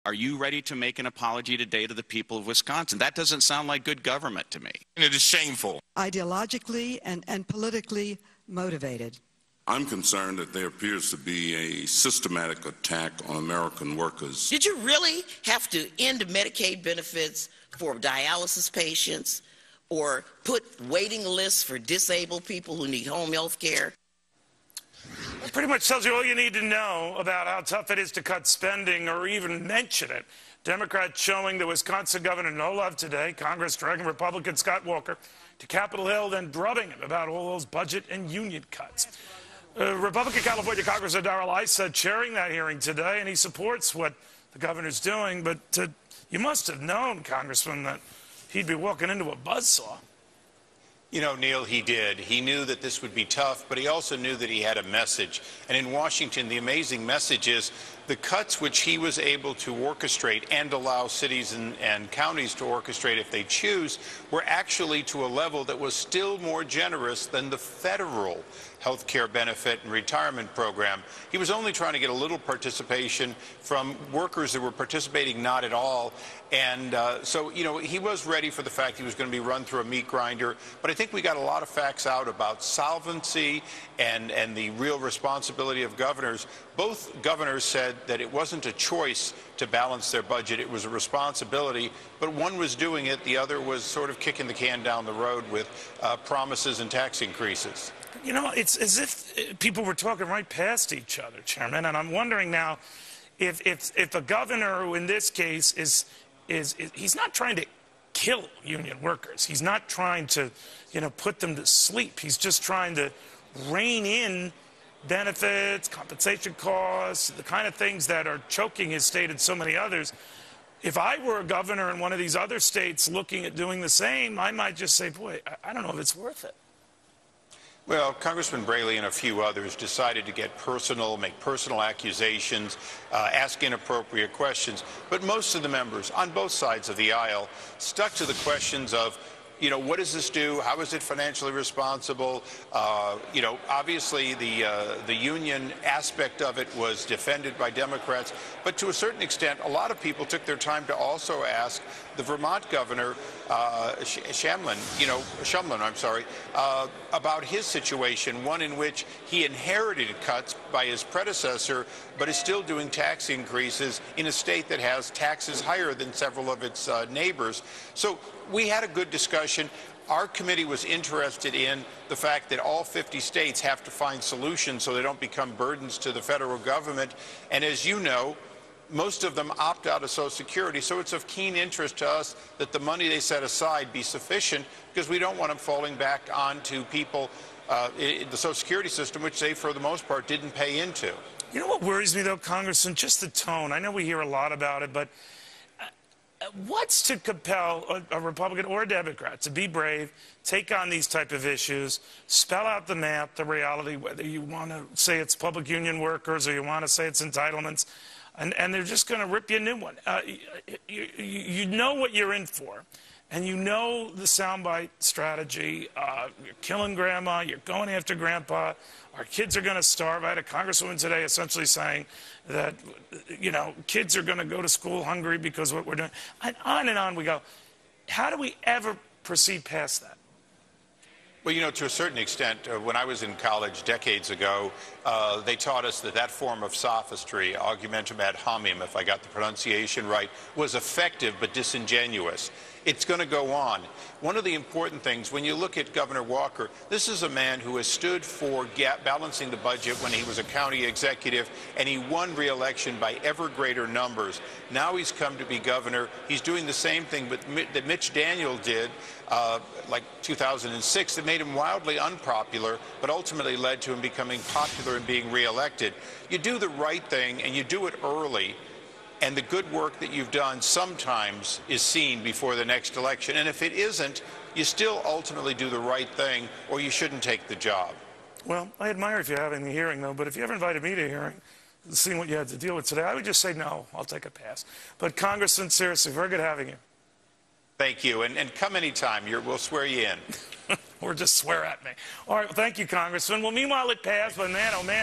Are you ready to make an apology today to the people of Wisconsin? That doesn't sound like good government to me. And it is shameful. Ideologically and politically motivated. I'm concerned that there appears to be a systematic attack on American workers. Did you really have to end Medicaid benefits for dialysis patients or put waiting lists for disabled people who need home health care? It pretty much tells you all you need to know about how tough it is to cut spending or even mention it. Democrats showing the Wisconsin governor no love today. Congress dragging Republican Scott Walker to Capitol Hill, then drubbing him about all those budget and union cuts. Republican California Congressman Darrell Issa chairing that hearing today, and he supports what the governor's doing. But you must have known, Congressman, that he'd be walking into a buzzsaw. You know, Neil, he did. He knew that this would be tough, but he also knew that he had a message. And in Washington, the amazing message is the cuts which he was able to orchestrate and allow cities and counties to orchestrate if they choose were actually to a level that was still more generous than the federal health care benefit and retirement program. He was only trying to get a little participation from workers that were participating not at all. And so, you know, he was ready for the fact he was going to be run through a meat grinder. But I think we got a lot of facts out about solvency and the real responsibility of governors. Both governors said that it wasn't a choice to balance their budget. It was a responsibility. But one was doing it. The other was sort of kicking the can down the road with promises and tax increases. You know, it's as if people were talking right past each other, Chairman. And I'm wondering now if a governor who in this case is he's not trying to kill union workers. He's not trying to, you know, put them to sleep. He's just trying to rein in benefits, compensation costs, the kind of things that are choking his state and so many others. If I were a governor in one of these other states looking at doing the same, I might just say, boy, I don't know if it's worth it. Well, Congressman Braley and a few others decided to get personal, make personal accusations, ask inappropriate questions. But most of the members on both sides of the aisle stuck to the questions of, you know, what does this do? How is it financially responsible? You know, obviously the union aspect of it was defended by Democrats, but to a certain extent, a lot of people took their time to also ask the Vermont governor, Shumlin, about his situation, one in which he inherited cuts by his predecessor, but is still doing tax increases in a state that has taxes higher than several of its neighbors. So we had a good discussion. Our committee was interested in the fact that all 50 states have to find solutions so they don't become burdens to the federal government. And as you know, most of them opt out of Social Security, so it's of keen interest to us that the money they set aside be sufficient, because we don't want them falling back onto people in the Social Security system, which they, for the most part, didn't pay into. You know what worries me, though, Congressman? Just the tone. I know we hear a lot about it, but what's to compel a Republican or a Democrat to be brave, take on these type of issues, spell out the math, the reality, whether you want to say it's public union workers or you want to say it's entitlements, and they're just going to rip you a new one. You know what you're in for, and you know the soundbite strategy. You're killing grandma, you're going after grandpa, our kids are going to starve. I had a congresswoman today essentially saying that, you know, kids are going to go to school hungry because of what we're doing. And on we go. How do we ever proceed past that? Well, you know, to a certain extent, when I was in college decades ago, they taught us that form of sophistry, augmentum ad hominem, if I got the pronunciation right, was effective but disingenuous. It's going to go on. One of the important things, when you look at Governor Walker, this is a man who has stood for balancing the budget when he was a county executive, and he won re-election by ever greater numbers. Now he's come to be governor. He's doing the same thing that Mitch Daniel did, like 2006, that made him wildly unpopular, but ultimately led to him becoming popular and being re-elected. You do the right thing, and you do it early. And the good work that you've done sometimes is seen before the next election. And if it isn't, you still ultimately do the right thing, or you shouldn't take the job. Well, I admire if you're having the hearing, though, but if you ever invited me to a hearing, seeing what you had to deal with today, I would just say no, I'll take a pass. But Congressman, seriously, very good having you. Thank you, and come anytime. We'll swear you in. Or just swear at me. All right, well, thank you, Congressman. Well, meanwhile, it passed, but man, oh man.